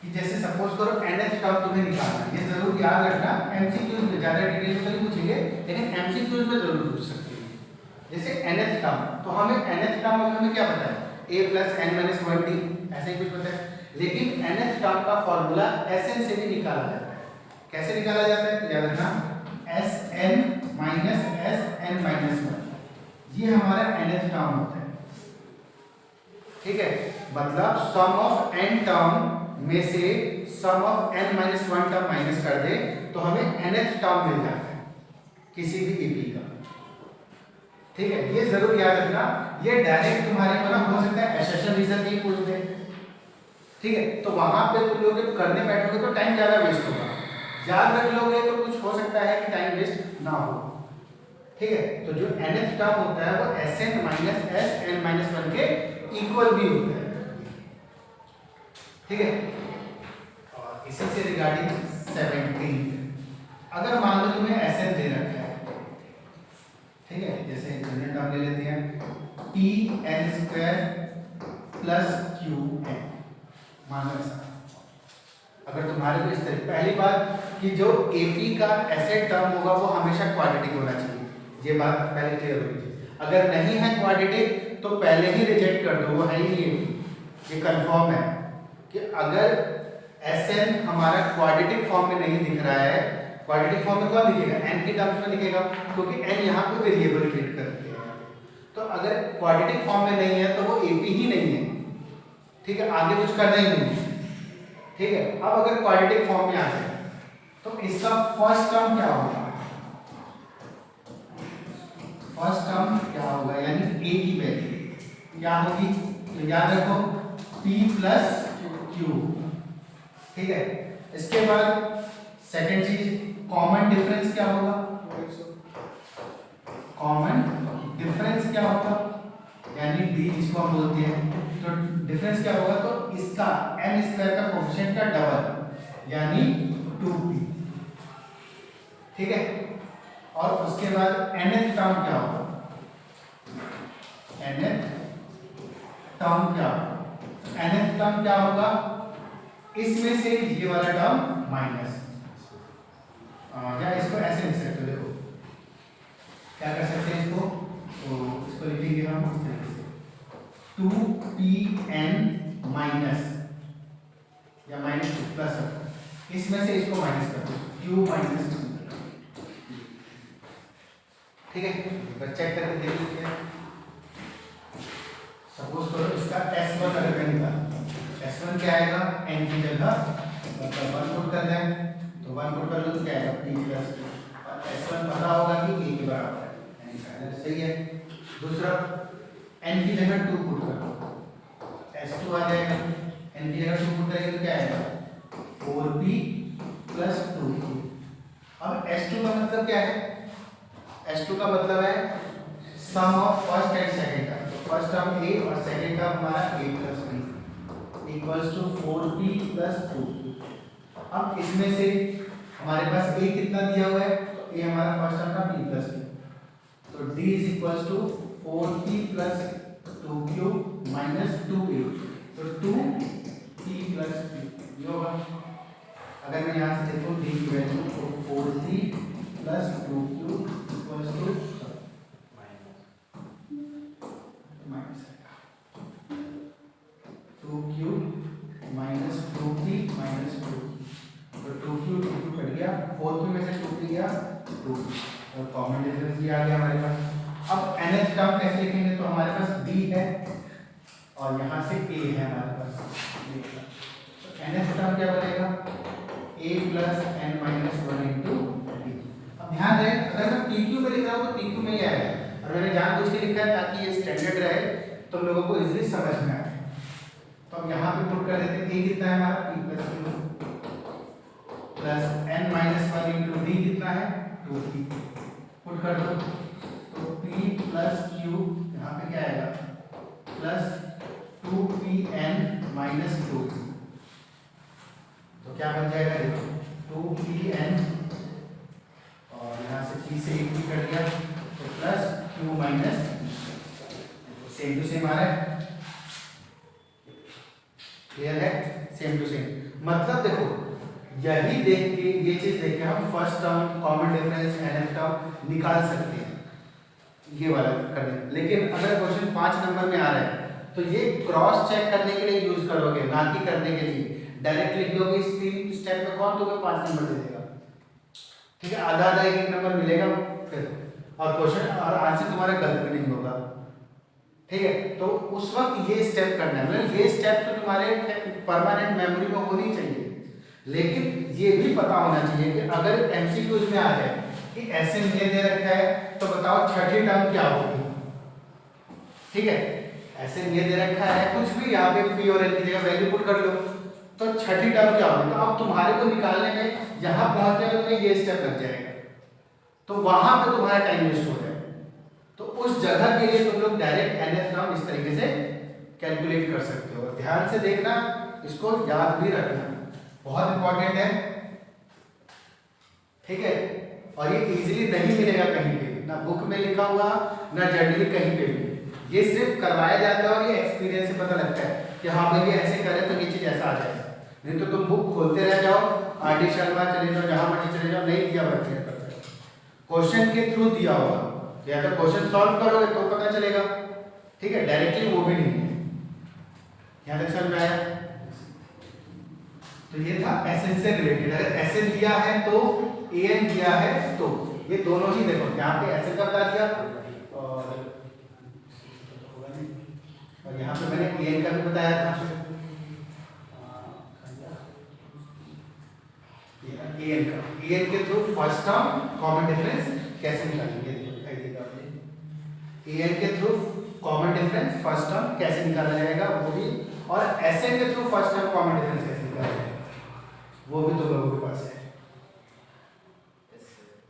कि जैसे सपोज करो nth टर्म तुम्हें निकालना है, ये जरूर याद रखना, एमसीक्यूज में ज्यादा डिटेल में नहीं पूछेंगे लेकिन एमसीक्यूज में जरूर पूछ सकते हैं। जैसे nth टर्म, तो हमें nth टर्म हमें क्या पता है, a plus n minus 1d, ऐसे ही कुछ पता है, लेकिन nth टर्म का फॉर्मूला Sn से भी निकाला जाता है। कैसे निकाला जाता है, तो याद रखना Sn माइनस Sn माइनस 1, ये हमारा nth टर्म होता है। ठीक है, मतलब सम ऑफ n टर्म में से sum of n minus 1 term minus कर दे तो हमें nth टर्म मिल जाता है किसी भी AP का। ठीक है, ये जरूर याद रखना, ये डायरेक्ट तुम्हारे को ना हो सकता है एसेशन रीजन नहीं पूछ दे। ठीक है, तो वहां पे तुम लोग जब करने बैठोगे तो टाइम ज्यादा वेस्ट होगा, याद रख लोगे तो कुछ हो सकता है कि टाइम वेस्ट ना हो। ठीक है, तो जो nth टर्म होता है वो Sn माइनस Sn माइनस 1 के इक्वल भी होता है। ठीक है, और इसी से रिगार्डिंग 17, अगर मान लो तुम्हें Sn दे रखा है, ठीक है, जैसे जनरल टर्म ले लेते हैं Pn² प्लस Qn, मान लो ऐसा। अगर तुम्हारे को इस तरह, पहली बात कि जो AP का एसेट टर्म होगा वो हमेशा क्वाड्रेटिक होना चाहिए, ये बात पहले क्लियर होगी। अगर नहीं है क्वाड्रेटिक तो पहले ही रिजेक्ट कर दो, वो है ही नहीं, ये कंफर्म है कि अगर Sn हमारा क्वाड्रेटिक फॉर्म में नहीं दिख रहा है, क्वाड्रेटिक फॉर्म में कौन दिखेगा, n की टर्म्स में दिखेगा, क्योंकि n यहाँ पे वेरिएबल ट्रीट करती है। तो अगर क्वाड्रेटिक फॉर्म में नहीं है तो वो AP ही नहीं है। ठीक है, आगे कुछ करना ही नहीं। ठीक है, अब अगर क्वाड्रेटिक फॉर्म में आ जाए तो इसका फर्स्ट टर्म क्या होगा, फर्स्ट टर्म क्या होगा, यानी a की वैल्यू क्या होगी, तो याद रखो p प्लस q। ठीक है, इसके बाद सेकंड चीज कॉमन डिफरेंस क्या होगा, कॉमन डिफरेंस क्या होगा, यानी d जिसको हम बोलते हैं, तो डिफरेंस क्या होगा, तो इसका n² का कोएफिशिएंट का डबल यानी 2p। ठीक है, और उसके बाद nth टर्म क्या होगा, nth टर्म क्या होगा, nth टर्म क्या होगा, इसमें से ये वाला टर्म माइनस, या इसको ऐसे लिख सकते हो, देखो क्या कर सकते हैं इसको, तो इसको लिखेंगे हम इस तरीके से 2pn माइनस या माइनस प्लस, इसमें से इसको माइनस कर दो, q माइनस 2। ठीक है, चेक करके देख लीजिए। सपोज करो इसका S1 अगर मैं निकालूं, S1 क्या आएगा, n की जगह मतलब 1 पुट कर दें, तो 1 पुट कर लो तो क्या आएगा p प्लस, और S1 पता होगा कि a के बराबर है, यानी फाइनल सही है। दूसरा n की जगह 2 पुट कर दो, S2 आ जाएगा, n की जगह 2 पुट करेंगे तो क्या आएगा 4p प्लस 2q। अब S2 का मतलब क्या है, S2 का मतलब है sum of first and second term, तो फर्स्ट टर्म a और सेकंड टर्म हमारा a plus b, equals to 4p plus 2q। अब इसमें से हमारे पास a कितना दिया हुआ है, तो a हमारा फर्स्ट टर्म था p प्लस q, तो d is equals to 4p plus 2q minus 2a, तो 2p प्लस q ये होगा। अगर मैं यहाँ से देखूँ d की वैल्यू तो 4p plus 2q equals to minus 2q minus 2p minus 2q, तो 2q 2q कट गया, 4p में से 2p गया 2p, और कॉमन डिफरेंस भी आ गया हमारे पास। अब nth टर्म कैसे लिखेंगे, तो हमारे पास b है और यहाँ से a है हमारे पास, तो nth टर्म क्या बनेगा, a plus n minus 1 into d। अब ध्यान रहे अगर मैं pq में लिख रहा हूँ तो pq में ही आएगा, और मैंने जानबूझ के लिखा है ताकि ये स्टैंडर्ड रहे, तुम लोगों को इजीली समझ में आए। तो हम यहाँ पे पुट कर देते हैं, a कितना है हमारा p plus q plus n minus 1 into d कितना है 2p, पुट कर दो, तो p प्लस q यहाँ पे क्या आएगा प्लस 2pn माइनस 2q, तो क्या बन जाएगा देखो 2pn, और यहाँ से p से 1 भी कट गया, तो plus q minus, same to same आ रहा है, क्लियर है, सेम टू सेम। मतलब देखो यही देख के, ये चीज देख के हम first term common difference nth term निकाल सकते हैं, ये वाला कर दें। लेकिन अगर क्वेश्चन 5 नंबर में आ रहा है तो ये क्रॉस चेक करने के लिए यूज करोगे, ना कि करने के लिए। डायरेक्ट लिख दोगे इस 3 स्टेप में, कौन तुम्हें 5 नंबर दे देगा, ठीक है, आधा आधा एक नंबर मिलेगा फिर, और क्वेश्चन और आंसर तुम्हारा गलत भी नहीं होगा, ठीक है। तो उस वक्त ये स्टेप करना है, मतलब ये स्टेप तो तुम्हारे परमानेंट मेमोरी में होनी चाहिए, लेकिन ये भी पता होना चाहिए कि अगर एमसीक्यूज में आ जाए कि ऐसे ये दे रखा है तो बताओ छठी टर्म क्या होगी, ठीक है, ऐसे ये दे रखा है कुछ भी, यहाँ पे p और n की जगह वैल्यू पुट कर लो, तो छठी टर्म क्या होगी, तो अब तुम्हारे को निकालने में जहां पहुंचने में ये स्टेप लग जाएगा, तो वहां पे तुम्हारा टाइम वेस्ट हो जाएगा। तो उस जगह के लिए तुम लोग डायरेक्ट nth टर्म इस तरीके से कैलकुलेट कर सकते हो। ध्यान से देखना, इसको याद भी रखना, बहुत इंपॉर्टेंट है, ठीक है। और ये इजीली नहीं मिलेगा कहीं पे, ना बुक में लिखा हुआ ना जनरली कहीं पे भी, ये सिर्फ करवाया जाता है और ये एक्सपीरियंस से पता लगता है कि हाँ भाई ये ऐसे करें तो ये चीज ऐसा आ जाएगा। नहीं तो तुम बुक खोलते रह जाओ, आर डी शर्मा चले जाओ, जहां मर्जी चले जाओ, नहीं दिया बच्चे क्वेश्चन के थ्रू दिया होगा, या तो क्वेश्चन सॉल्व करोगे तो पता चलेगा, ठीक है, डायरेक्टली वो भी नहीं है। यहाँ तक समझ में आया? तो ये था एसएन से रिलेटेड। अगर एसएन दिया है तो एएन दिया है तो ये दोनों ही देखो, यहाँ पे एसएन का बता दिया और यहाँ पे मैंने एएन का भी बताया था। एएन के through first term common difference कैसे निकालेंगे, एएन के through common difference first term कैसे निकाला जाएगा वो भी, और एसएन के through first term common difference कैसे निकाला जाएगा वो भी तो लोगों के पास है,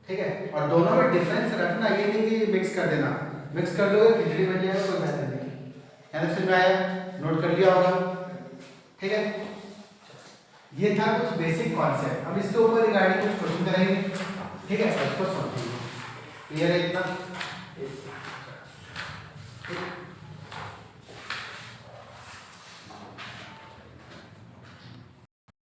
ठीक है। और दोनों में डिफरेंस रखना, ये नहीं कि मिक्स कर देना, मिक्स कर लोगे खिचड़ी बन जाएगा, कोई बेहतर नहीं। यहाँ समझ में आया, नोट कर लिया होगा, ठीक है। ये था कुछ बेसिक कॉन्सेप्ट। अब इसके ऊपर रिगार्डिंग कुछ क्वेश्चन करेंगे, ठीक है, सबको समझिए, क्लियर है इतना।